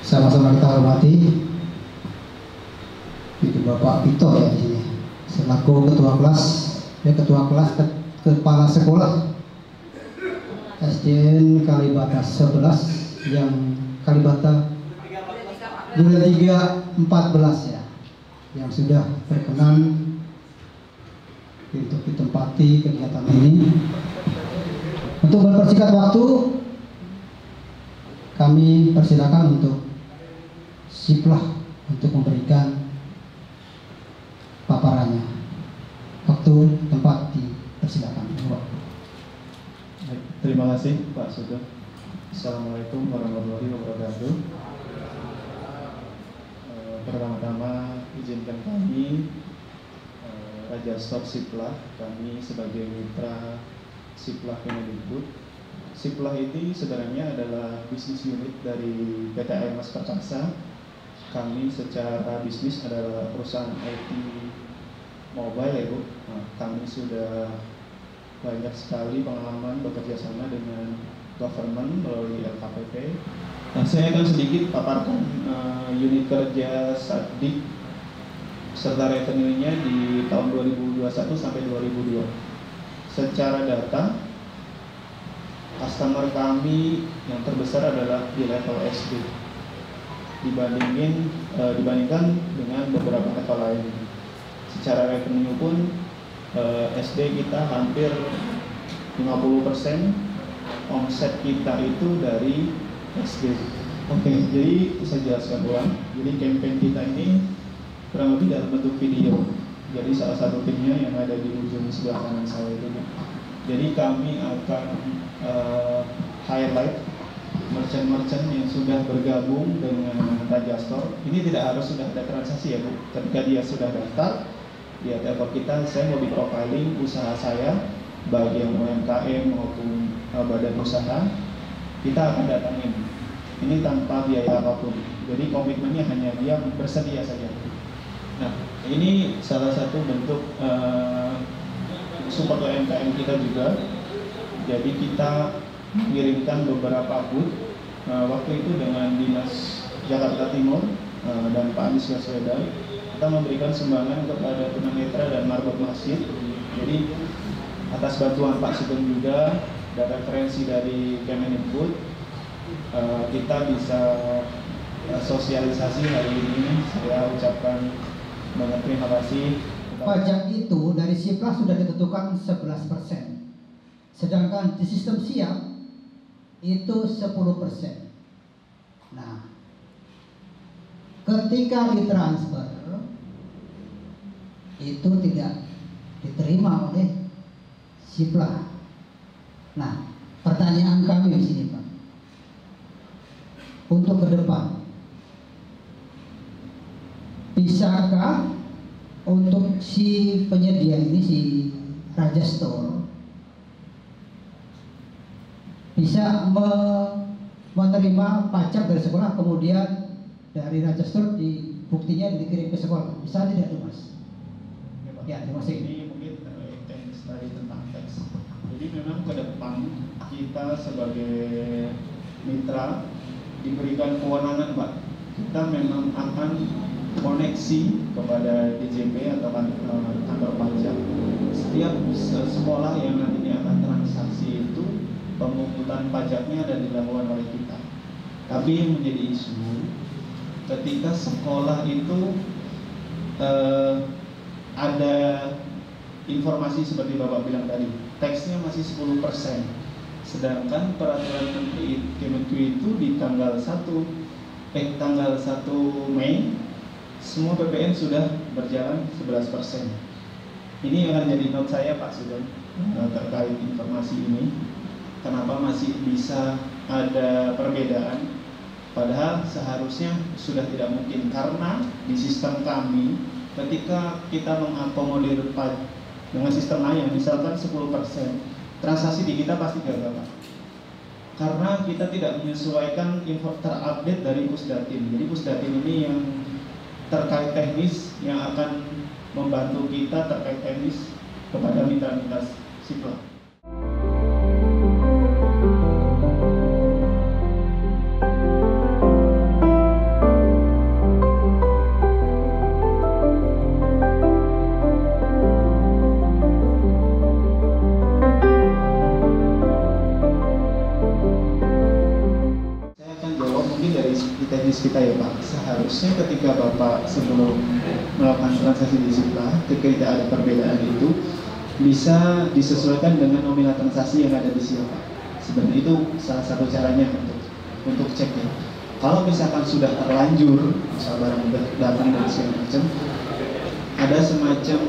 Sama-sama kita hormati itu Bapak Pito ya di sini selaku ketua kelas, kepala sekolah SDN Kalibata 11 yang Kalibata Duren 3 14 ya, yang sudah berkenan untuk ditempati kegiatan ini. Untuk mempersingkat waktu, kami persilakan untuk Siplah untuk memberikan paparannya. Waktu, tempat dipersilakan. Terima kasih Pak Sugeng. Assalamualaikum warahmatullahi wabarakatuh. Pertama-tama izinkan kami Raja Stok Siplah, kami sebagai mitra Siplah Kemendikbud. Siplah ini sebenarnya adalah bisnis unit dari PT Air Mas Perkasa. Kami secara bisnis adalah perusahaan IT mobile ya Bu. Nah, kami sudah banyak sekali pengalaman bekerja sama dengan government melalui LKPP. Nah, saya akan sedikit paparkan unit kerja Satdik serta revenue-nya di tahun 2021 sampai 2002. Secara data, customer kami yang terbesar adalah di level SD dibandingkan dengan beberapa level lain. Secara revenue pun SD kita hampir 50% omset kita itu dari SD. Oke, jadi saya jelaskan ulang. Jadi campaign kita ini kurang lebih dalam bentuk video. Jadi salah satu timnya yang ada di ujung sebelah kanan saya itu. Jadi kami akan highlight merchant-merchant yang sudah bergabung dengan Raja Store. Ini tidak harus sudah ada transaksi ya Bu. Ketika dia sudah daftar di telepon kita, saya mau di profiling usaha saya, baik yang UMKM maupun badan usaha, kita akan datangin. Ini tanpa biaya apapun. Jadi komitmennya hanya dia bersedia saja. Nah, ini salah satu bentuk support UMKM kita juga. Jadi kita mengirimkan beberapa booth waktu itu dengan Dinas Jakarta Timur dan Pak Anies Baswedan. Kita memberikan sumbangan kepada tunanetra dan marbot masjid. Jadi atas bantuan Pak Sugeng juga dan referensi dari Kemendikbud, kita bisa sosialisasi hari ini. Saya ucapkan banyak terima kasih. Pajak itu dari Siplah sudah ditentukan 11%, sedangkan di sistem siap itu 10%. Nah, ketika ditransfer itu tidak diterima oleh Siplah. Nah, pertanyaan kami di sini Pak, untuk ke depan, bisakah untuk si penyedia ini, si Raja Store, bisa menerima pajak dari sekolah, kemudian dari Raja Store buktinya dikirim ke sekolah, bisa tidak tuh Mas? Ya, terima kasih. Ini mungkin teks tadi tentang teks. Jadi memang ke depan kita sebagai mitra diberikan kewenangan Pak. Kita memang akan koneksi kepada DJP atau kantor pajak. Setiap sekolah yang nantinya akan transaksi itu pemungutan pajaknya dan dilakukan oleh kita. Tapi yang menjadi isu ketika sekolah itu ada informasi seperti Bapak bilang tadi, teksnya masih 10%, sedangkan peraturan Menteri Kemenku itu di tanggal 1 Mei semua PPN sudah berjalan 11%. Ini akan jadi note saya Pak Sugeng terkait informasi ini. Kenapa masih bisa ada perbedaan? Padahal seharusnya sudah tidak mungkin, karena di sistem kami ketika kita mengakomodir dengan sistem lain misalkan 10%, transaksi di kita pasti gagal Pak. Karena kita tidak menyesuaikan info terupdate dari Pusdatin. Jadi Pusdatin ini yang terkait teknis yang akan membantu kita terkait teknis kepada mitra-mitra Siplah. kita ya Pak, seharusnya ketika Bapak sebelum melakukan transaksi di Siplah, ketika ada perbedaan itu bisa disesuaikan dengan nominal transaksi yang ada di sini Pak. Sebenarnya itu salah satu caranya untuk ceknya. Kalau misalkan sudah terlanjur, misal barang datang dari segala macam, ada semacam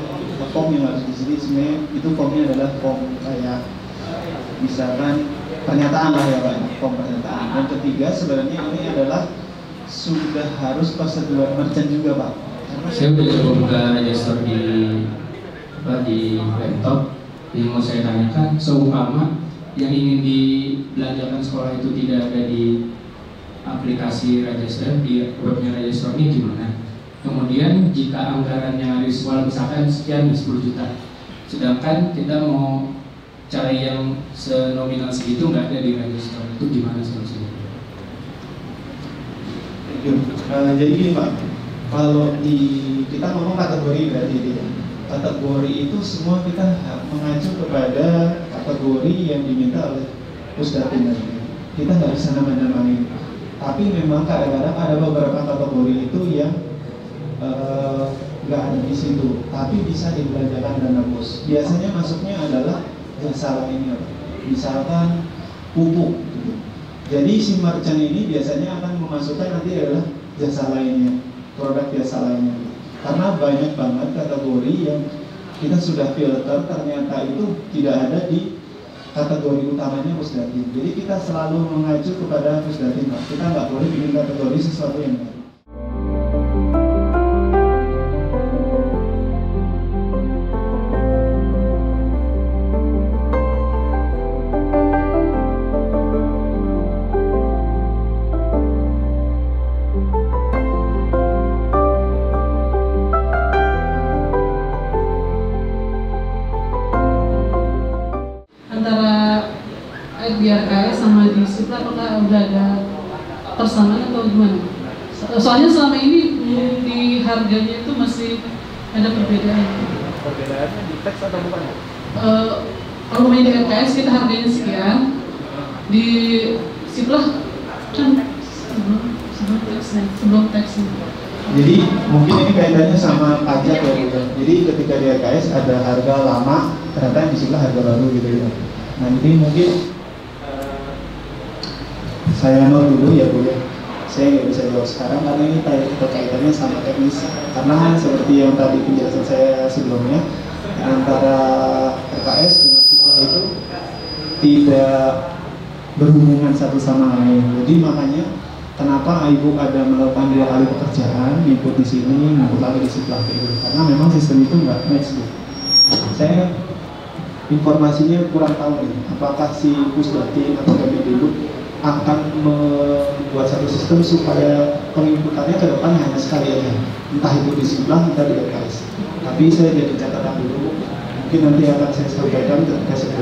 form yang harus disini. Sebenarnya itu formnya adalah form kayak misalkan pernyataan lah ya Pak, form pernyataan. Dan ketiga sebenarnya ini adalah sudah harus persetujuan merchant juga Pak. Saya udah coba buka register di laptop. Yang mau saya tanyakan, seumpama yang ingin dibelanjakan sekolah itu tidak ada di aplikasi register, di webnya register ini gimana? Kemudian jika anggarannya di sekolah misalkan sekian 10 juta, sedangkan kita mau cari yang senominal segitu nggak ada di register, itu gimana solusinya? Jadi gini Pak, kalau kita ngomong kategori berarti ya. Kategori itu semua kita mengacu kepada kategori yang diminta oleh Pusdatin. Kita nggak bisa nama-namain. Tapi memang kadang-kadang ada beberapa kategori itu yang nggak ada di situ, tapi bisa dibelanjakan dana bos. Biasanya masuknya adalah jasa lainnya, misalkan pupuk. Jadi si merchant ini biasanya akan memasukkan nanti adalah jasa lainnya, produk jasa lainnya. Karena banyak banget kategori yang kita sudah filter, ternyata itu tidak ada di kategori utamanya Pusdatin. Jadi kita selalu mengacu kepada Pusdatin, Pak. Kita nggak boleh bikin kategori sesuatu yang baru. Di RKS sama di Siplah apakah udah ada persamaan atau gimana? Soalnya selama ini di harganya itu masih ada perbedaan. Perbedaannya di teks atau bukan? Kalau main di RKS kita harganya sekian, di Siplah kan sebelum teksnya. Jadi mungkin ini kaitannya sama pajak ya Bu. Jadi ketika di RKS ada harga lama, ternyata di Siplah harga baru gitu ya. Nah ini mungkin saya not dulu ya Bu ya. Saya nggak bisa jawab sekarang karena ini kaitannya sama teknis. Karena seperti yang tadi penjelasan saya sebelumnya, antara RKS dengan Siplah itu tidak berhubungan satu sama lain. Jadi makanya kenapa Ibu ada melakukan 2 kali pekerjaan, input di sini, input lagi di Siplah gitu. Karena memang sistem itu nggak match Bu. Saya informasinya kurang tahu nih, apakah si Pusdatin atau Kemendikbud akan membuat satu sistem supaya penginputannya ke depan hanya sekali aja, entah itu di Siplah, entah di RKS. Tapi saya jadi catatan dulu, mungkin nanti akan saya sampaikan ketika saya